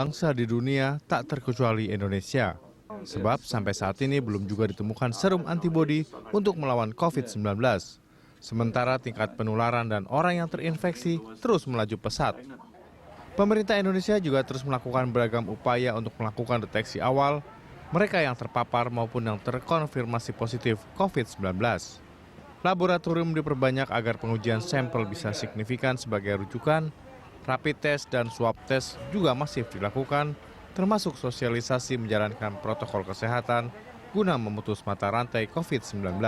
bangsa di dunia, tak terkecuali Indonesia. Sebab sampai saat ini belum juga ditemukan serum antibodi untuk melawan COVID-19. Sementara tingkat penularan dan orang yang terinfeksi terus melaju pesat. Pemerintah Indonesia juga terus melakukan beragam upaya untuk melakukan deteksi awal mereka yang terpapar maupun yang terkonfirmasi positif COVID-19. Laboratorium diperbanyak agar pengujian sampel bisa signifikan sebagai rujukan. Rapid test dan swab test juga masif dilakukan, termasuk sosialisasi menjalankan protokol kesehatan guna memutus mata rantai COVID-19.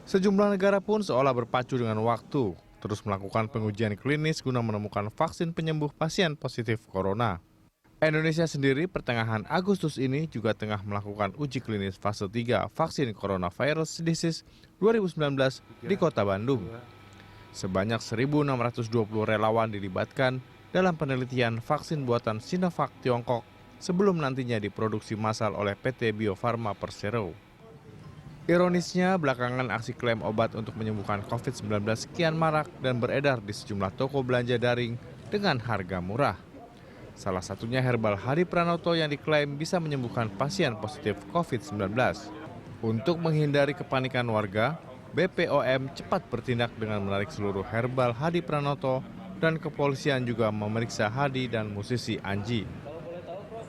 Sejumlah negara pun seolah berpacu dengan waktu, terus melakukan pengujian klinis guna menemukan vaksin penyembuh pasien positif corona. Indonesia sendiri pertengahan Agustus ini juga tengah melakukan uji klinis fase 3 vaksin coronavirus disease 2019 di Kota Bandung. Sebanyak 1.620 relawan dilibatkan dalam penelitian vaksin buatan Sinovac Tiongkok sebelum nantinya diproduksi massal oleh PT Bio Farma Persero. Ironisnya, belakangan aksi klaim obat untuk menyembuhkan COVID-19 kian marak dan beredar di sejumlah toko belanja daring dengan harga murah. Salah satunya herbal Hadi Pranoto yang diklaim bisa menyembuhkan pasien positif COVID-19. Untuk menghindari kepanikan warga, BPOM cepat bertindak dengan menarik seluruh herbal Hadi Pranoto dan kepolisian juga memeriksa Hadi dan musisi Anji.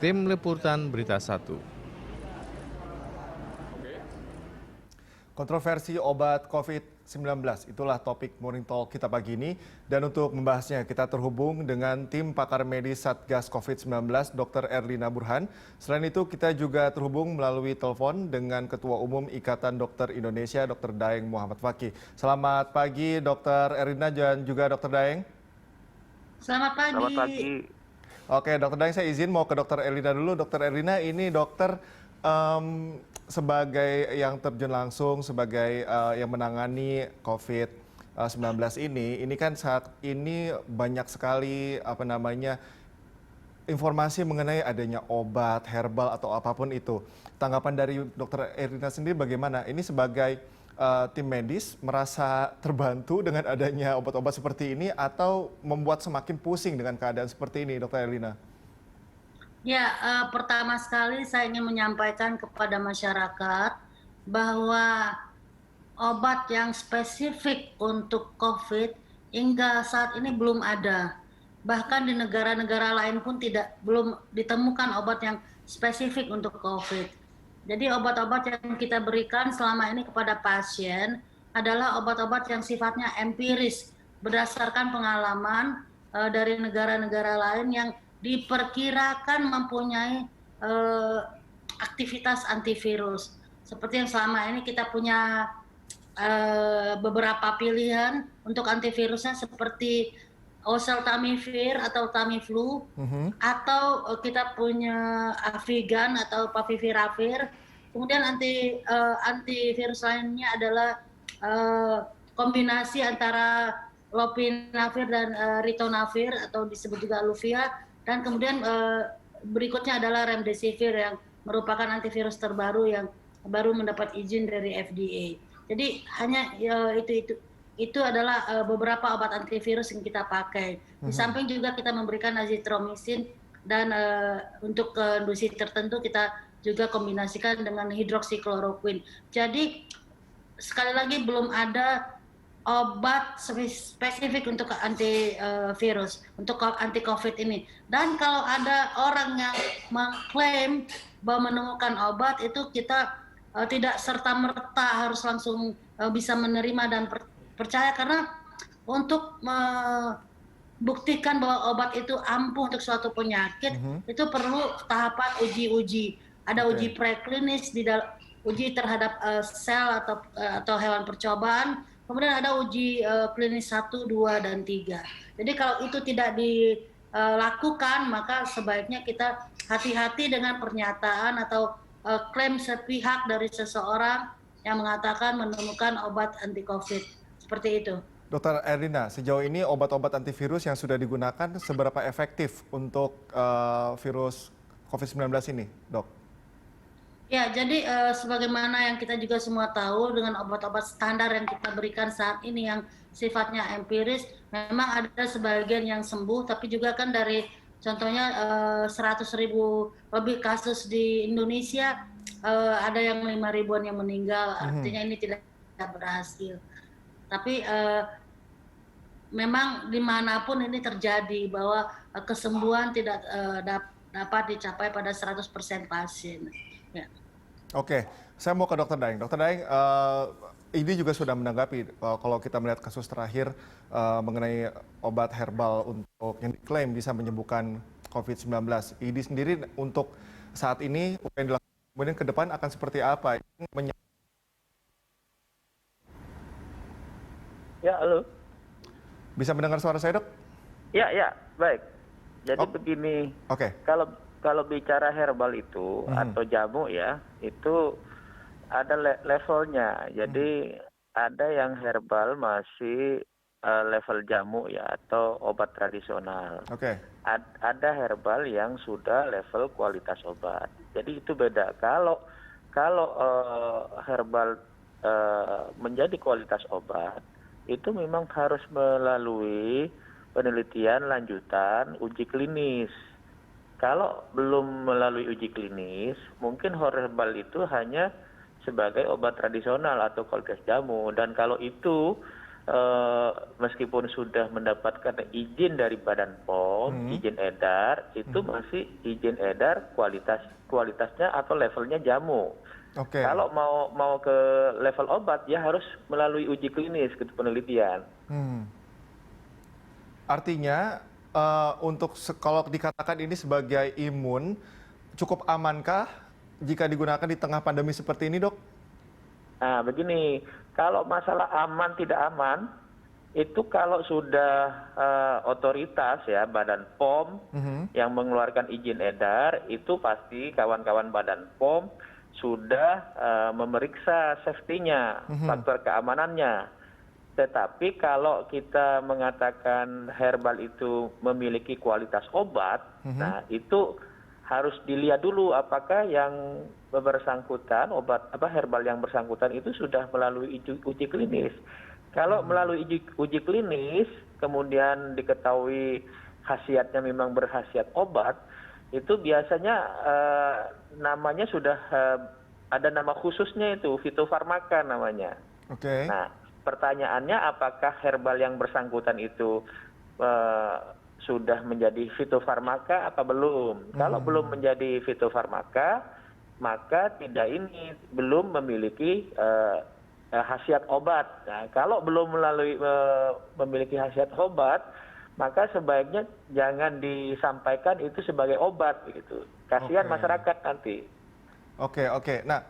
Tim Liputan Berita 1. Kontroversi obat COVID-19, itulah topik Morning Talk kita pagi ini. Dan untuk membahasnya, kita terhubung dengan tim pakar medis Satgas COVID-19, Dr. Erlina Burhan. Selain itu, kita juga terhubung melalui telepon dengan Ketua Umum Ikatan Dokter Indonesia, Dr. Daeng Muhammad Fakih. Selamat pagi, Dr. Erlina dan juga Dr. Daeng. Selamat pagi. Selamat pagi. Oke, Dr. Daeng, saya izin mau ke Dr. Erlina dulu. Dr. Erlina, ini dokter sebagai yang terjun langsung, sebagai yang menangani COVID-19 ini kan saat ini banyak sekali informasi mengenai adanya obat, herbal atau apapun itu. Tanggapan dari Dr. Erlina sendiri bagaimana? Ini sebagai tim medis merasa terbantu dengan adanya obat-obat seperti ini atau membuat semakin pusing dengan keadaan seperti ini, Dr. Erlina? Ya, pertama sekali saya ingin menyampaikan kepada masyarakat bahwa obat yang spesifik untuk COVID hingga saat ini belum ada. Bahkan di negara-negara lain pun belum ditemukan obat yang spesifik untuk COVID. Jadi obat-obat yang kita berikan selama ini kepada pasien adalah obat-obat yang sifatnya empiris, berdasarkan pengalaman dari negara-negara lain yang diperkirakan mempunyai aktivitas antivirus. Seperti yang selama ini kita punya beberapa pilihan untuk antivirusnya seperti oseltamivir atau Tamiflu, atau kita punya Avigan atau Favipiravir. Kemudian antivirus lainnya adalah kombinasi antara lopinavir dan ritonavir atau disebut juga Luvia. Dan kemudian berikutnya adalah remdesivir yang merupakan antivirus terbaru yang baru mendapat izin dari FDA. Jadi hanya itu adalah beberapa obat antivirus yang kita pakai. Di samping juga kita memberikan azitromisin dan untuk kondisi tertentu kita juga kombinasikan dengan hidroksikloroquine. Jadi sekali lagi belum ada obat spesifik untuk antivirus, untuk anti COVID ini. Dan kalau ada orang yang mengklaim bahwa menemukan obat, itu kita tidak serta-merta harus langsung bisa menerima dan percaya, karena untuk membuktikan bahwa obat itu ampuh untuk suatu penyakit, itu perlu tahapan uji-uji. Ada uji preklinis, uji terhadap sel atau hewan percobaan. Kemudian ada uji klinis 1, 2, dan 3. Jadi kalau itu tidak dilakukan, maka sebaiknya kita hati-hati dengan pernyataan atau klaim sepihak dari seseorang yang mengatakan menemukan obat anti-COVID. Seperti itu. Dr. Erlina, sejauh ini obat-obat antivirus yang sudah digunakan seberapa efektif untuk virus COVID-19 ini, Dok? Ya, jadi sebagaimana yang kita juga semua tahu dengan obat-obat standar yang kita berikan saat ini yang sifatnya empiris, memang ada sebagian yang sembuh, tapi juga kan dari Contohnya 100.000 lebih kasus di Indonesia, ada yang 5 ribuan yang meninggal, artinya ini tidak berhasil. Tapi memang dimanapun ini terjadi bahwa kesembuhan tidak dapat dicapai pada 100% pasien. Ya. Oke, saya mau ke Dokter Daeng. Dokter Daeng, ini juga sudah menanggapi kalau kita melihat kasus terakhir mengenai obat herbal untuk yang diklaim bisa menyembuhkan COVID-19. ID sendiri untuk saat ini apa yang dilakukan kemudian ke depan akan seperti apa? Ya, halo. Bisa mendengar suara saya, Dok? Ya, ya, baik. Jadi begini, Oke. kalau bicara herbal itu atau jamu ya, itu ada levelnya. Jadi ada yang herbal masih level jamu ya atau obat tradisional. Oke. Ada herbal yang sudah level kualitas obat. Jadi itu beda. Kalau herbal menjadi kualitas obat, itu memang harus melalui penelitian lanjutan uji klinis. Kalau belum melalui uji klinis, mungkin herbal itu hanya sebagai obat tradisional atau kualitas jamu. Dan kalau itu meskipun sudah mendapatkan izin dari Badan POM, izin edar, itu masih izin edar kualitasnya atau levelnya jamu. Oke. Kalau mau ke level obat, ya harus melalui uji klinis gitu, penelitian. Artinya untuk kalau dikatakan ini sebagai imun, cukup amankah jika digunakan di tengah pandemi seperti ini, Dok? Nah, begini, kalau masalah aman tidak aman, itu kalau sudah otoritas ya, Badan POM yang mengeluarkan izin edar, itu pasti kawan-kawan Badan POM sudah memeriksa safety-nya, faktor keamanannya. Tetapi kalau kita mengatakan herbal itu memiliki kualitas obat, nah itu harus dilihat dulu apakah yang bersangkutan, herbal yang bersangkutan itu sudah melalui uji klinis. Kalau melalui uji klinis, kemudian diketahui khasiatnya memang berkhasiat obat, itu biasanya namanya sudah ada nama khususnya itu, fitofarmaka namanya. Oke. Nah, pertanyaannya apakah herbal yang bersangkutan itu sudah menjadi fitofarmaka apa belum? Kalau belum menjadi fitofarmaka, maka belum memiliki khasiat obat. Nah, kalau belum memiliki khasiat obat, maka sebaiknya jangan disampaikan itu sebagai obat begitu. Kasihan masyarakat nanti. Oke. Nah,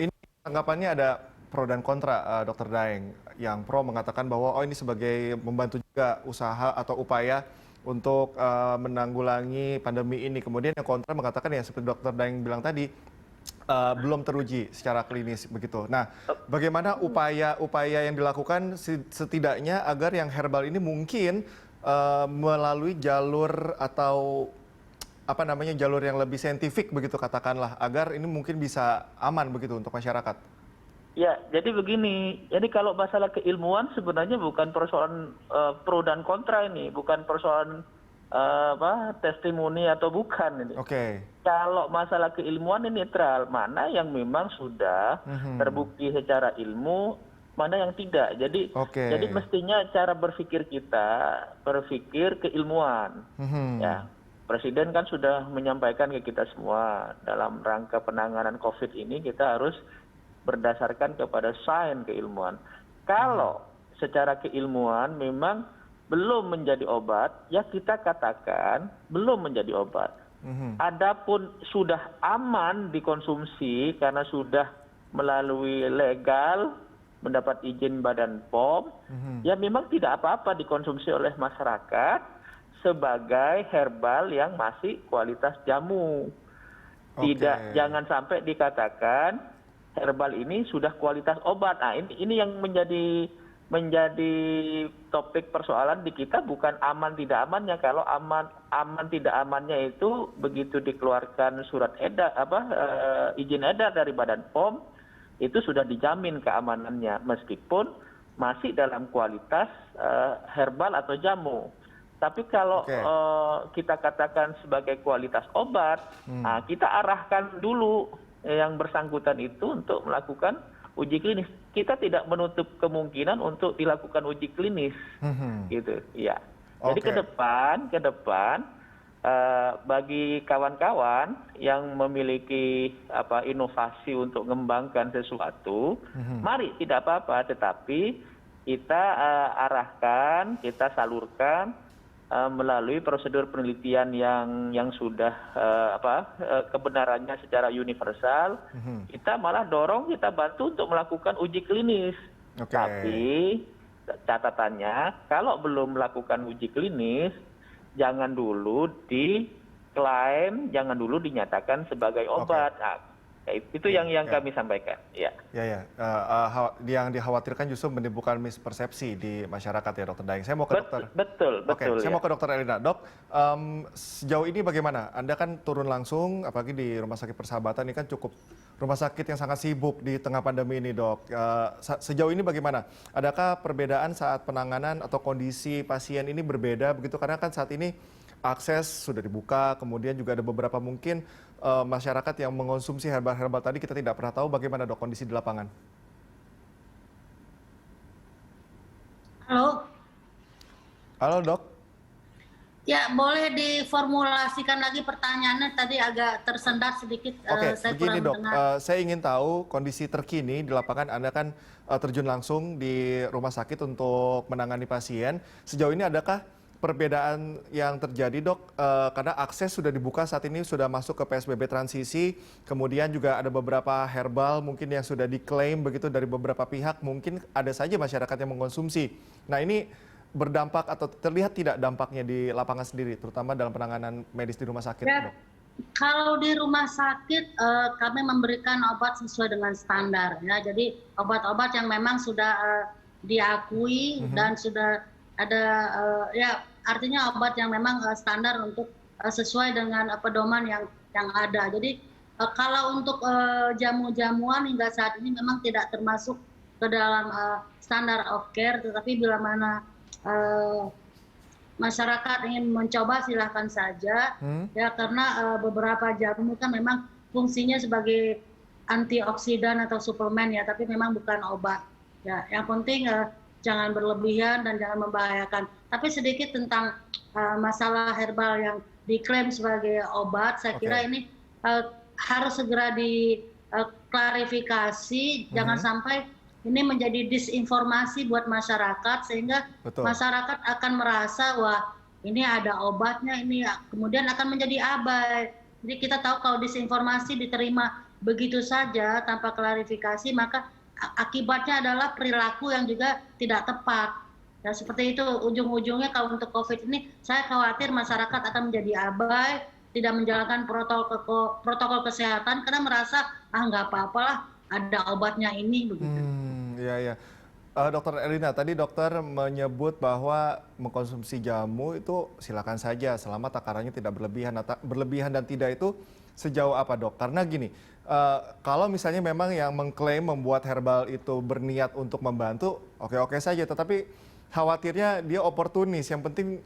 ini tanggapannya ada pro dan kontra, Dokter Daeng. Yang pro mengatakan bahwa ini sebagai membantu juga usaha atau upaya untuk menanggulangi pandemi ini. Kemudian yang kontra mengatakan ya seperti Dokter Daeng bilang tadi, belum teruji secara klinis begitu. Nah, bagaimana upaya yang dilakukan setidaknya agar yang herbal ini mungkin melalui jalur atau jalur yang lebih saintifik begitu katakanlah, agar ini mungkin bisa aman begitu untuk masyarakat. Ya, jadi begini. Jadi kalau masalah keilmuan sebenarnya bukan persoalan pro dan kontra ini, bukan persoalan testimoni atau bukan ini. Oke. Kalau masalah keilmuan ini netral, mana yang memang sudah terbukti secara ilmu, mana yang tidak. Jadi mestinya cara berpikir kita berpikir keilmuan. Ya, Presiden kan sudah menyampaikan ke kita semua dalam rangka penanganan COVID ini kita harus berdasarkan kepada sains keilmuan. Kalau secara keilmuan memang belum menjadi obat, ya kita katakan belum menjadi obat. Adapun sudah aman dikonsumsi karena sudah melalui legal, mendapat izin Badan POM, ya memang tidak apa-apa dikonsumsi oleh masyarakat sebagai herbal yang masih kualitas jamu. Jangan sampai dikatakan herbal ini sudah kualitas obat. Nah, ini yang menjadi topik persoalan di kita, bukan aman tidak amannya. Kalau aman tidak amannya itu begitu dikeluarkan surat edar izin edar dari Badan POM, itu sudah dijamin keamanannya meskipun masih dalam kualitas herbal atau jamu. Tapi kalau kita katakan sebagai kualitas obat, nah, kita arahkan dulu yang bersangkutan itu untuk melakukan uji klinis. Kita tidak menutup kemungkinan untuk dilakukan uji klinis, gitu. Ya. Jadi ke depan bagi kawan-kawan yang memiliki inovasi untuk mengembangkan sesuatu, mari tidak apa-apa, tetapi kita arahkan, kita salurkan melalui prosedur penelitian yang sudah kebenarannya secara universal. Kita malah dorong, kita bantu untuk melakukan uji klinis. Tapi catatannya, kalau belum melakukan uji klinis, jangan dulu diklaim, jangan dulu dinyatakan sebagai obat. Nah, itu yang kami sampaikan. Ya. Yang dikhawatirkan justru menimbulkan mispersepsi di masyarakat ya, Dokter Daeng. Saya mau ke dokter. Betul. Saya mau ke Dokter Erlina. Dok, sejauh ini bagaimana? Anda kan turun langsung, apalagi di Rumah Sakit Persahabatan ini kan cukup rumah sakit yang sangat sibuk di tengah pandemi ini, Dok. Sejauh ini bagaimana? Adakah perbedaan saat penanganan atau kondisi pasien ini berbeda begitu? Karena kan saat ini akses sudah dibuka, kemudian juga ada beberapa mungkin masyarakat yang mengonsumsi herbal-herbal tadi, kita tidak pernah tahu bagaimana, Dok, kondisi di lapangan. Halo, Dok. Ya, boleh diformulasikan lagi pertanyaannya, tadi agak tersendat sedikit. Saya begini, Dok, saya ingin tahu kondisi terkini di lapangan. Anda kan terjun langsung di rumah sakit untuk menangani pasien. Sejauh ini adakah perbedaan yang terjadi, Dok, karena akses sudah dibuka saat ini, sudah masuk ke PSBB transisi, kemudian juga ada beberapa herbal mungkin yang sudah diklaim begitu dari beberapa pihak, mungkin ada saja masyarakat yang mengkonsumsi. Nah, ini berdampak atau terlihat tidak dampaknya di lapangan sendiri, terutama dalam penanganan medis di rumah sakit, Dok? Kalau di rumah sakit, kami memberikan obat sesuai dengan standar, ya. Jadi obat-obat yang memang sudah diakui dan sudah ada artinya obat yang memang standar untuk sesuai dengan pedoman yang ada. Jadi kalau untuk jamu-jamuan hingga saat ini memang tidak termasuk ke dalam standar of care, tetapi bila mana masyarakat ingin mencoba silahkan saja, ya, karena beberapa jamu kan memang fungsinya sebagai antioksidan atau suplemen, ya, tapi memang bukan obat. Ya, yang penting jangan berlebihan dan jangan membahayakan. Tapi sedikit tentang masalah herbal yang diklaim sebagai obat, saya kira ini harus segera diklarifikasi, jangan sampai ini menjadi disinformasi buat masyarakat, sehingga masyarakat akan merasa, wah, ini ada obatnya, ini kemudian akan menjadi abai. Jadi kita tahu kalau disinformasi diterima begitu saja tanpa klarifikasi, maka akibatnya adalah perilaku yang juga tidak tepat. Ya, seperti itu ujung-ujungnya. Kalau untuk COVID ini, saya khawatir masyarakat akan menjadi abai, tidak menjalankan protokol kesehatan karena merasa nggak apa-apalah, ada obatnya ini begitu. Iya. Dokter Erlina, tadi dokter menyebut bahwa mengkonsumsi jamu itu silakan saja selama takarannya tidak berlebihan dan tidak itu sejauh apa, Dok? Karena gini, kalau misalnya memang yang mengklaim membuat herbal itu berniat untuk membantu, oke-oke saja, tetapi khawatirnya dia oportunis, yang penting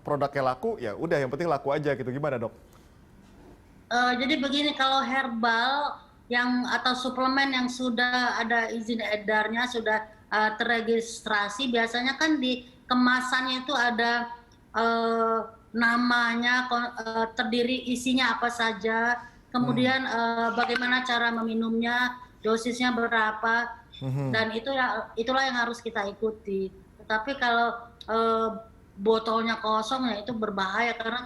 produknya laku, ya udah yang penting laku aja gitu. Gimana, Dok? Jadi begini, kalau herbal atau suplemen yang sudah ada izin edarnya, sudah terregistrasi, biasanya kan di kemasannya itu ada namanya, terdiri isinya apa saja, kemudian bagaimana cara meminumnya, dosisnya berapa, dan itulah yang harus kita ikuti. Tetapi kalau botolnya kosong, ya itu berbahaya karena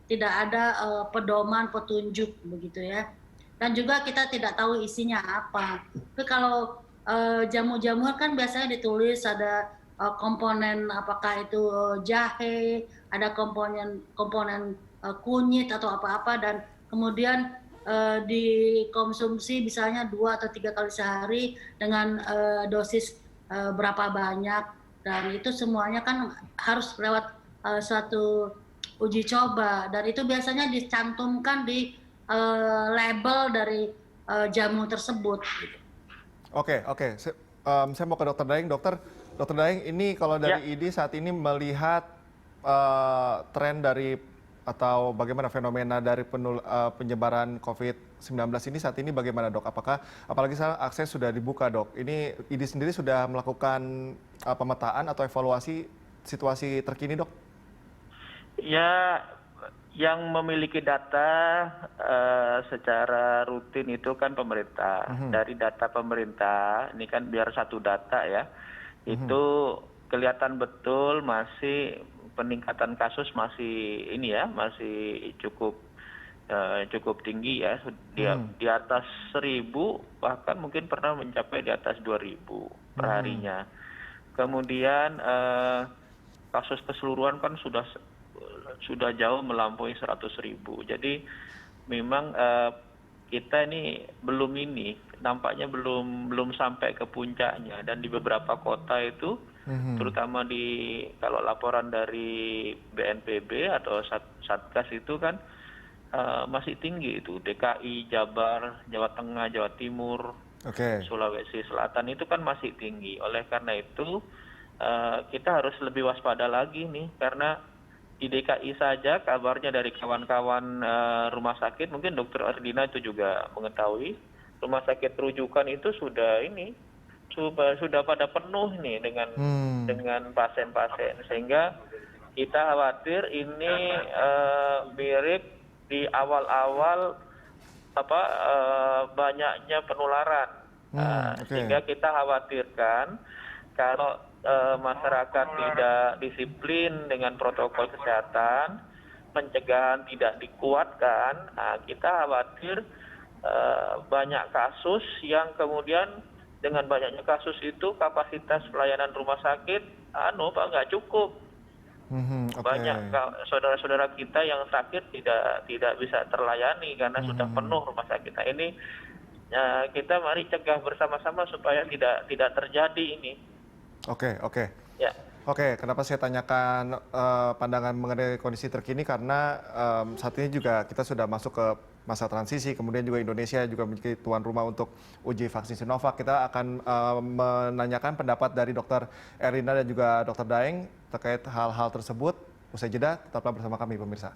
tidak ada pedoman petunjuk begitu, ya. Dan juga kita tidak tahu isinya apa. Tapi kalau jamu-jamuan kan biasanya ditulis ada komponen, apakah itu jahe, ada komponen kunyit atau apa-apa, dan kemudian dikonsumsi misalnya 2 atau 3 kali sehari dengan dosis berapa banyak, dan itu semuanya kan harus lewat suatu uji coba, dan itu biasanya dicantumkan di label dari jamu tersebut. Oke. Saya mau ke Dokter Daeng. Dokter Daeng, ini kalau dari ID saat ini melihat tren dari atau bagaimana fenomena dari penyebaran COVID-19 ini saat ini bagaimana, Dok? Apalagi sekarang akses sudah dibuka, Dok. Ini IDI sendiri sudah melakukan pemetaan atau evaluasi situasi terkini, Dok? Ya, yang memiliki data secara rutin itu kan pemerintah. Dari data pemerintah, ini kan biar satu data ya, itu kelihatan betul masih peningkatan kasus masih ini ya, masih cukup tinggi ya, di atas 1.000, bahkan mungkin pernah mencapai di atas 2.000 per harinya. Kemudian kasus keseluruhan kan sudah jauh melampaui 100.000. Jadi memang kita ini nampaknya belum sampai ke puncaknya, dan di beberapa kota itu terutama kalau laporan dari BNPB atau Satgas itu kan masih tinggi itu, DKI, Jabar, Jawa Tengah, Jawa Timur, Sulawesi Selatan itu kan masih tinggi. Oleh karena itu kita harus lebih waspada lagi nih, karena di DKI saja kabarnya dari kawan-kawan rumah sakit, mungkin Dokter Erdina itu juga mengetahui, rumah sakit rujukan itu sudah pada penuh nih dengan pasien-pasien, sehingga kita khawatir ini mirip di awal-awal banyaknya penularan, sehingga kita khawatirkan kalau masyarakat tidak disiplin dengan protokol kesehatan, pencegahan tidak dikuatkan, kita khawatir banyak kasus yang kemudian dengan banyaknya kasus itu kapasitas pelayanan rumah sakit nggak cukup. Banyak saudara-saudara kita yang sakit tidak bisa terlayani karena sudah penuh rumah sakit. Nah, ini kita mari cegah bersama-sama supaya tidak terjadi ini. Oke. Ya. Oke, kenapa saya tanyakan pandangan mengenai kondisi terkini, karena saat ini juga kita sudah masuk ke masa transisi, kemudian juga Indonesia juga menjadi tuan rumah untuk uji vaksin Sinovac. Kita akan menanyakan pendapat dari Dr. Erlina dan juga Dr. Daeng terkait hal-hal tersebut. Usai jeda, tetaplah bersama kami pemirsa.